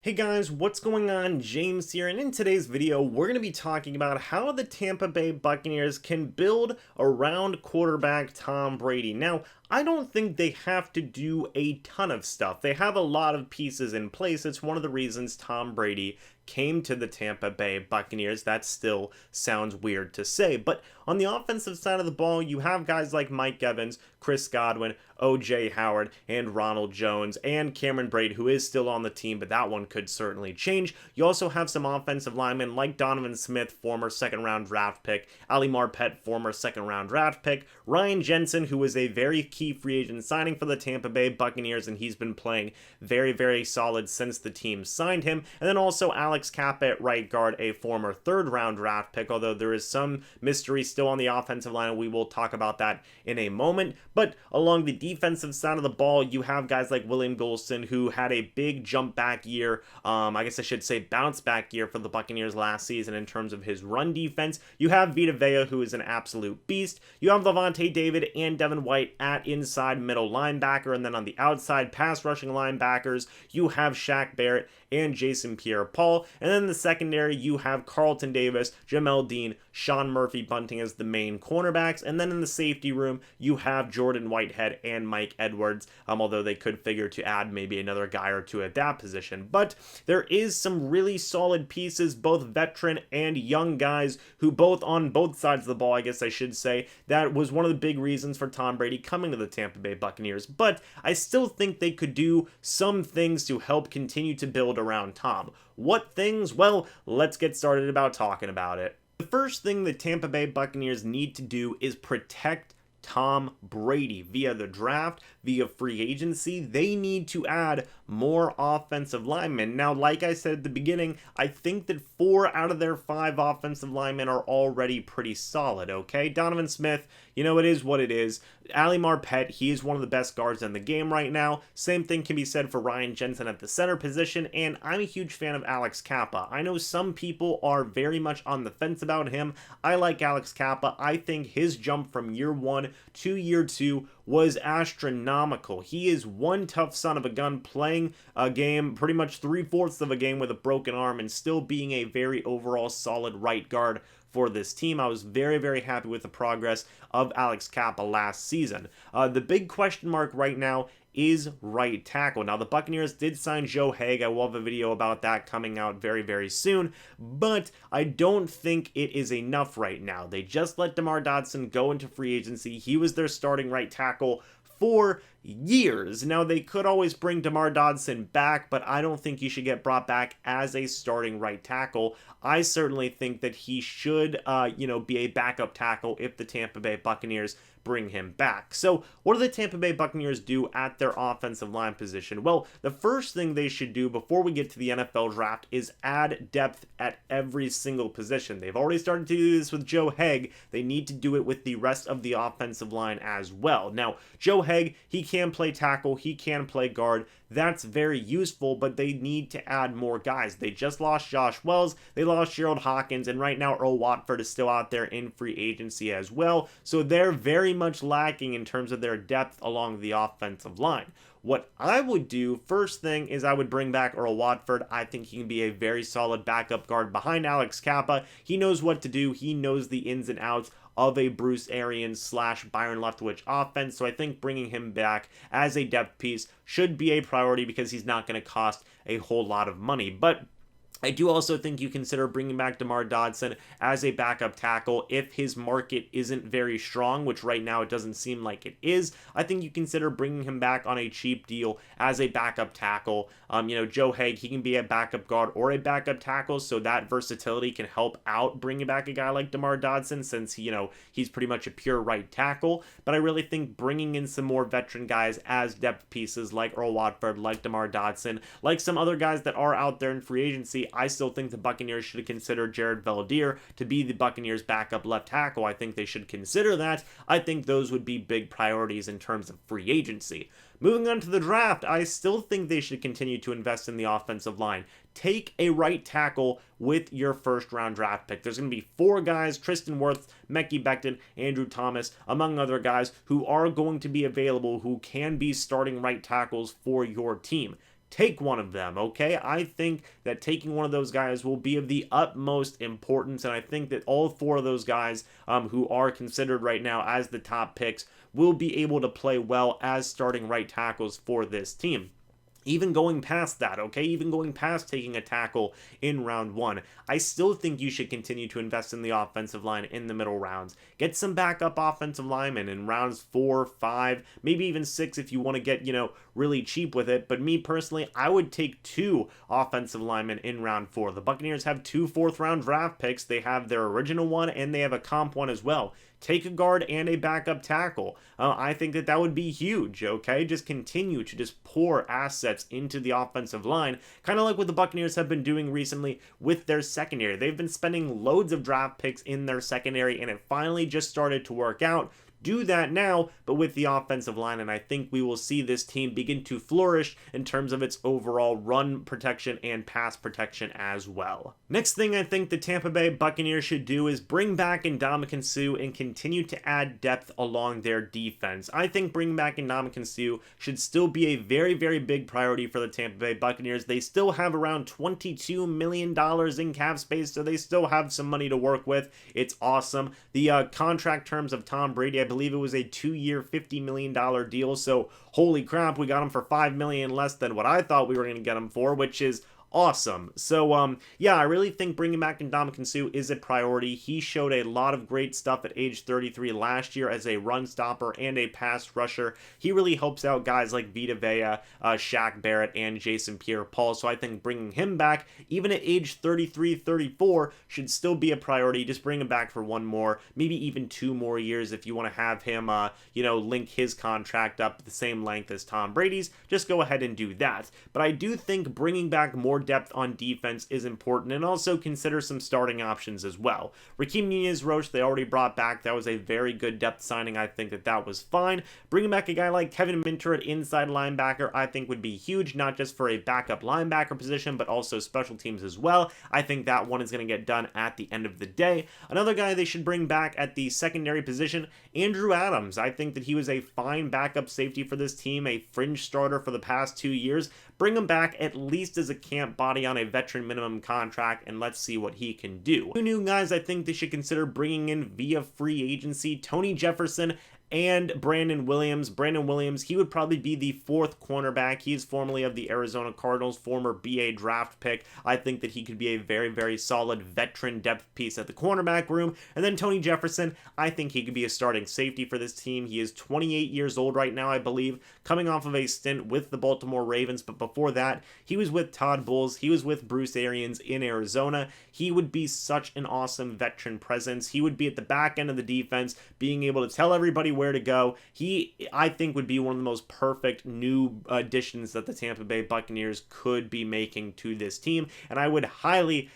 Hey guys, what's going on? James here, and in today's video, we're going to be talking about how the Tampa Bay Buccaneers can build around quarterback Tom Brady. Now, I don't think they have to do a ton of stuff. They have a lot of pieces in place. It's one of the reasons Tom Brady came to the Tampa Bay Buccaneers. That still sounds weird to say, but on the offensive side of the ball, you have guys like Mike Evans, Chris Godwin, OJ Howard, and Ronald Jones, and Cameron Brate, who is still on the team, but that one could certainly change. You also have some offensive linemen like Donovan Smith, former second-round draft pick, Ali Marpet, former second-round draft pick, Ryan Jensen, who was a very key free agent signing for the Tampa Bay Buccaneers, and he's been playing very, very solid since the team signed him, and then also Alex Kappa at right guard, a former third-round draft pick, although there is some mystery still on the offensive line, and we will talk about that in a moment. But along the defensive side of the ball, you have guys like William Golston, who had a big jump back year, I guess I should say bounce back year for the Buccaneers last season in terms of his run defense. You have Vita Vea, who is an absolute beast. You have Levante David and Devin White at inside middle linebacker, and then on the outside pass rushing linebackers, you have Shaq Barrett and Jason Pierre-Paul, and then in the secondary, you have Carlton Davis, Jamel Dean, Sean Murphy-Bunting as the main cornerbacks, and then in the safety room, you have Jordan Whitehead and Mike Edwards, although they could figure to add maybe another guy or two at that position. But there is some really solid pieces, both veteran and young guys, who both on both sides of the ball, I guess I should say. That was one of the big reasons for Tom Brady coming to the Tampa Bay Buccaneers, but I still think they could do some things to help continue to build around Tom. What things? Well, let's get started about talking about it. The first thing the Tampa Bay Buccaneers need to do is protect Tom Brady via the draft, via free agency. They need to add more offensive linemen. Now, like I said at the beginning, I think that 4 out of their 5 offensive linemen are already pretty solid, okay? Donovan Smith, you know, it is what it is. Ali Marpet, he is one of the best guards in the game right now. Same thing can be said for Ryan Jensen at the center position, and I'm a huge fan of Alex Kappa. I know some people are very much on the fence about him. I like Alex Kappa. I think his jump from year 1 to year 2 was astronomical. He is one tough son of a gun, playing a game, pretty much 3/4 of a game with a broken arm, and still being a very overall solid right guard for this team. I was very, very happy with the progress of Alex Kappa last season. The big question mark right now is right tackle. Now, the Buccaneers did sign Joe Haeg. I will have a video about that coming out very, very soon, but I don't think it is enough right now. They just let DeMar Dodson go into free agency. He was their starting right tackle for years. Now, they could always bring DeMar Dodson back, but I don't think he should get brought back as a starting right tackle. I certainly think that he should, be a backup tackle if the Tampa Bay Buccaneers bring him back. So what do the Tampa Bay Buccaneers do at their offensive line position? Well, the first thing they should do before we get to the NFL draft is add depth at every single position. They've already started to do this with Joe Haeg. They need to do it with the rest of the offensive line as well. Now, Joe Haeg, he can play tackle, he can play guard. That's very useful, but they need to add more guys. They just lost Josh Wells, they lost Gerald Hawkins, and right now Earl Watford is still out there in free agency as well. So they're very much lacking in terms of their depth along the offensive line. What I would do, first thing, is I would bring back Earl Watford. I think he can be a very solid backup guard behind Alex Kappa. He knows what to do. He knows the ins and outs of a Bruce Arians / Byron Leftwich offense, so I think bringing him back as a depth piece should be a priority because he's not going to cost a whole lot of money. But I do also think you consider bringing back DeMar Dodson as a backup tackle if his market isn't very strong, which right now it doesn't seem like it is. I think you consider bringing him back on a cheap deal as a backup tackle. Joe Haeg, he can be a backup guard or a backup tackle, so that versatility can help out bringing back a guy like DeMar Dodson since, he's pretty much a pure right tackle. But I really think bringing in some more veteran guys as depth pieces like Earl Watford, like DeMar Dodson, like some other guys that are out there in free agency, I still think the Buccaneers should consider Jared Veldheer to be the Buccaneers' backup left tackle. I think they should consider that. I think those would be big priorities in terms of free agency. Moving on to the draft, I still think they should continue to invest in the offensive line. Take a right tackle with your first-round draft pick. There's going to be 4 guys, Tristan Wirfs, Mekhi Becton, Andrew Thomas, among other guys, who are going to be available who can be starting right tackles for your team. take one of them, okay? I think that taking one of those guys will be of the utmost importance, and I think that all four of those guys who are considered right now as the top picks will be able to play well as starting right tackles for this team. Even going past that, okay, even going past taking a tackle in round 1, I still think you should continue to invest in the offensive line in the middle rounds. Get some backup offensive linemen in rounds 4, 5, maybe even 6 if you want to get, really cheap with it. But me personally, I would take 2 offensive linemen in round 4. The Buccaneers have 2 fourth-round draft picks. They have their original one and they have a comp one as well. Take a guard and a backup tackle. I think that would be huge, okay? Just continue to just pour assets into the offensive line, kind of like what the Buccaneers have been doing recently with their secondary. They've been spending loads of draft picks in their secondary, and it finally just started to work out. Do that now, but with the offensive line, and I think we will see this team begin to flourish in terms of its overall run protection and pass protection as well. Next thing I think the Tampa Bay Buccaneers should do is bring back Ndamukong Suh and continue to add depth along their defense. I think bringing back Ndamukong Suh should still be a very, very big priority for the Tampa Bay Buccaneers. They still have around $22 million in cap space, so they still have some money to work with. It's awesome. The contract terms of Tom Brady, I believe it was a 2-year, $50 million deal. So holy crap, we got him for $5 million less than what I thought we were going to get him for, which is awesome. So yeah, I really think bringing back Ndamukong Suh is a priority. He showed a lot of great stuff at age 33 last year as a run stopper and a pass rusher. He really helps out guys like Vita Vea, Shaq Barrett, and Jason Pierre-Paul. So I think bringing him back, even at age 33, 34, should still be a priority. Just bring him back for 1 more, maybe even 2 more years if you want to have him, link his contract up the same length as Tom Brady's. Just go ahead and do that. But I do think bringing back more depth on defense is important, and also consider some starting options as well. Raheem Nunez-Roche, they already brought back. That was a very good depth signing. I think that was fine. Bringing back a guy like Kevin Minter at inside linebacker, I think would be huge, not just for a backup linebacker position, but also special teams as well. I think that one is going to get done at the end of the day. Another guy they should bring back at the secondary position, Andrew Adams. I think that he was a fine backup safety for this team, a fringe starter for the past 2 years. Bring him back at least as a camp body on a veteran minimum contract, and let's see what he can do. 2 new guys I think they should consider bringing in via free agency, Tony Jefferson and Brandon Williams. Brandon Williams, he would probably be the 4th cornerback. He is formerly of the Arizona Cardinals, former BA draft pick. I think that he could be a very, very solid veteran depth piece at the cornerback room. And then Tony Jefferson, I think he could be a starting safety for this team. He is 28 years old right now, I believe, coming off of a stint with the Baltimore Ravens. But before that, he was with Todd Bowles. He was with Bruce Arians in Arizona. He would be such an awesome veteran presence. He would be at the back end of the defense, being able to tell everybody where to go. He, I think, would be one of the most perfect new additions that the Tampa Bay Buccaneers could be making to this team, and I would highly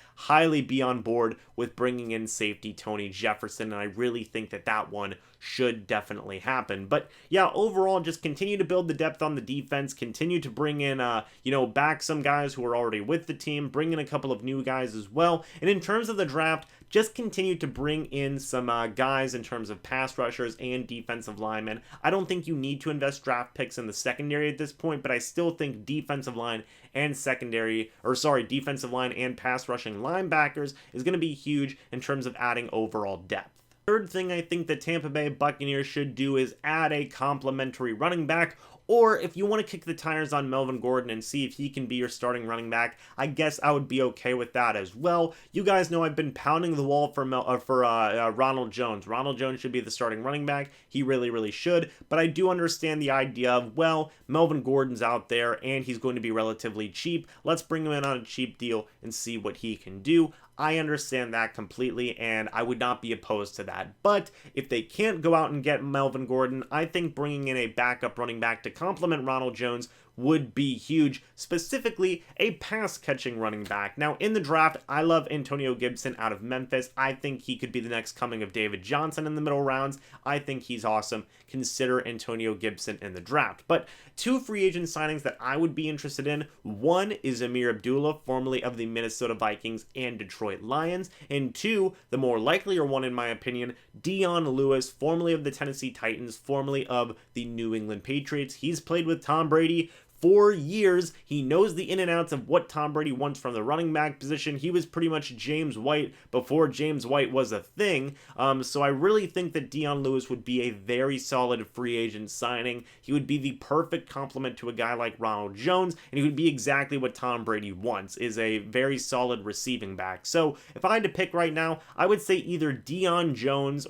be on board with bringing in safety Tony Jefferson, and I really think that one should definitely happen. But yeah, overall, just continue to build the depth on the defense, continue to bring in, back some guys who are already with the team, bring in a couple of new guys as well, and in terms of the draft, just continue to bring in some guys in terms of pass rushers and defensive linemen. I don't think you need to invest draft picks in the secondary at this point, but I still think defensive line and defensive line and pass rushing linebackers is going to be huge in terms of adding overall depth. Third thing I think the Tampa Bay Buccaneers should do is add a complimentary running back, or if you want to kick the tires on Melvin Gordon and see if he can be your starting running back, I guess I would be okay with that as well. You guys know I've been pounding the wall for Ronald Jones. Ronald Jones should be the starting running back. He really should, but I do understand the idea of, well, Melvin Gordon's out there and he's going to be relatively cheap. Let's bring him in on a cheap deal and see what he can do. I understand that completely, and I would not be opposed to that. But if they can't go out and get Melvin Gordon, I think bringing in a backup running back to complement Ronald Jones would be huge, specifically a pass-catching running back. Now, in the draft, I love Antonio Gibson out of Memphis. I think he could be the next coming of David Johnson in the middle rounds. I think he's awesome. Consider Antonio Gibson in the draft. But 2 free agent signings that I would be interested in. One is Amir Abdullah, formerly of the Minnesota Vikings and Detroit Lions. And 2, the more likelier one in my opinion, Dion Lewis, formerly of the Tennessee Titans, formerly of the New England Patriots. He's played with Tom Brady 4 years. He knows the in and outs of what Tom Brady wants from the running back position. He was pretty much James White before James White was a thing. So I really think that Dion Lewis would be a very solid free agent signing. He would be the perfect complement to a guy like Ronald Jones, and he would be exactly what Tom Brady wants, is a very solid receiving back. So if I had to pick right now, I would say either Dion Lewis,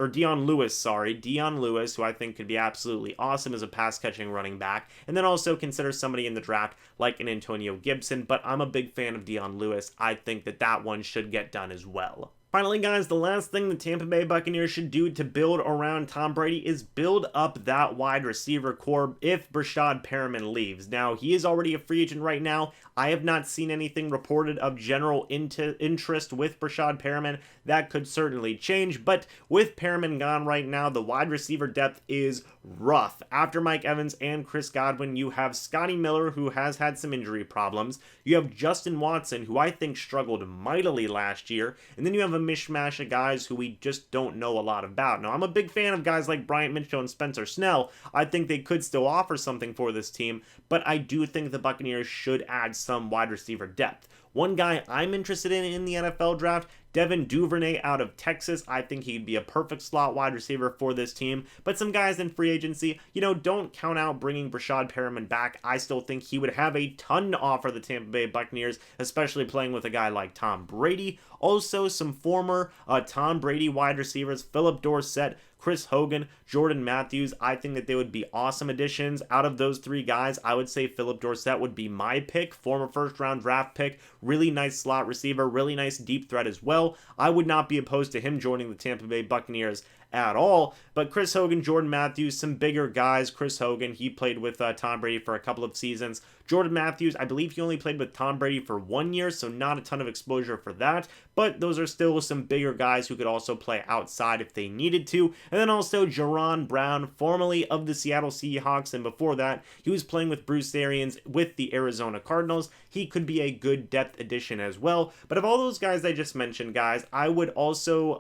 who I think could be absolutely awesome as a pass-catching running back, and then also consider somebody in the draft like an Antonio Gibson, but I'm a big fan of Dion Lewis. I think that one should get done as well. Finally, guys, the last thing the Tampa Bay Buccaneers should do to build around Tom Brady is build up that wide receiver core if Breshad Perriman leaves. Now, he is already a free agent right now. I have not seen anything reported of general interest with Breshad Perriman. That could certainly change, but with Perriman gone right now, the wide receiver depth is rough. After Mike Evans and Chris Godwin, you have Scotty Miller, who has had some injury problems. You have Justin Watson, who I think struggled mightily last year, and then you have a mishmash of guys who we just don't know a lot about. Now, I'm a big fan of guys like Bryant Mitchell and Spencer Snell. I think they could still offer something for this team, but I do think the Buccaneers should add some wide receiver depth. One guy I'm interested in the NFL draft, Devin Duvernay out of Texas. I think he'd be a perfect slot wide receiver for this team. But some guys in free agency, don't count out bringing Breshad Perriman back. I still think he would have a ton to offer the Tampa Bay Buccaneers, especially playing with a guy like Tom Brady. Also, some former Tom Brady wide receivers, Philip Dorsett, Chris Hogan, Jordan Matthews. I think that they would be awesome additions. Out of those 3 guys, I would say Philip Dorsett would be my pick, former first-round draft pick, really nice slot receiver, really nice deep threat as well. I would not be opposed to him joining the Tampa Bay Buccaneers at all. But Chris Hogan, Jordan Matthews, some bigger guys. Chris Hogan, he played with Tom Brady for a couple of seasons. Jordan Matthews, I believe he only played with Tom Brady for 1 year, so not a ton of exposure for that. But those are still some bigger guys who could also play outside if they needed to. And then also Jaron Brown, formerly of the Seattle Seahawks, and before that, he was playing with Bruce Arians with the Arizona Cardinals. He could be a good depth addition as well. But of all those guys I just mentioned, guys, I would also,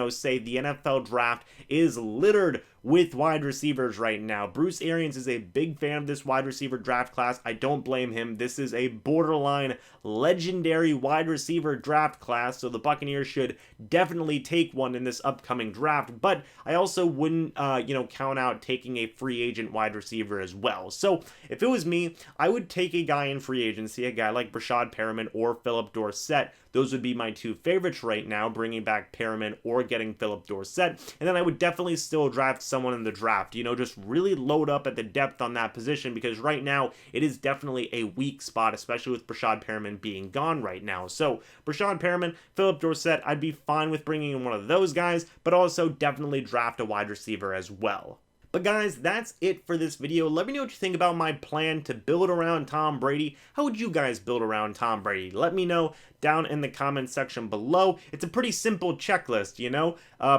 say the NFL draft is littered with wide receivers right now. Bruce Arians is a big fan of this wide receiver draft class. I don't blame him. This is a borderline legendary wide receiver draft class, so the Buccaneers should definitely take one in this upcoming draft, but I also wouldn't, count out taking a free agent wide receiver as well. So if it was me, I would take a guy in free agency, a guy like Breshad Perriman or Philip Dorsett. Those would be my 2 favorites right now, bringing back Perriman or getting Philip Dorsett. And then I would definitely still draft someone in the draft, just really load up at the depth on that position, because right now it is definitely a weak spot, especially with Breshad Perriman being gone right now. So Breshad Perriman, Philip Dorsett, I'd be fine with bringing in one of those guys, but also definitely draft a wide receiver as well. But guys, that's it for this video. Let me know what you think about my plan to build around Tom Brady. How would you guys build around Tom Brady? Let me know down in the comment section below. It's a pretty simple checklist,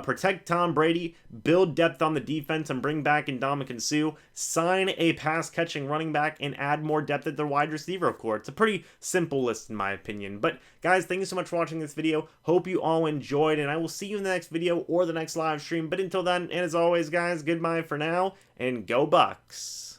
protect Tom Brady, build depth on the defense and bring back Ndamukong Suh, sign a pass-catching running back, and add more depth at the wide receiver core. It's a pretty simple list in my opinion. But guys, thank you so much for watching this video. Hope you all enjoyed, and I will see you in the next video or the next live stream. But until then, and as always, guys, goodbye for now, and go Bucs!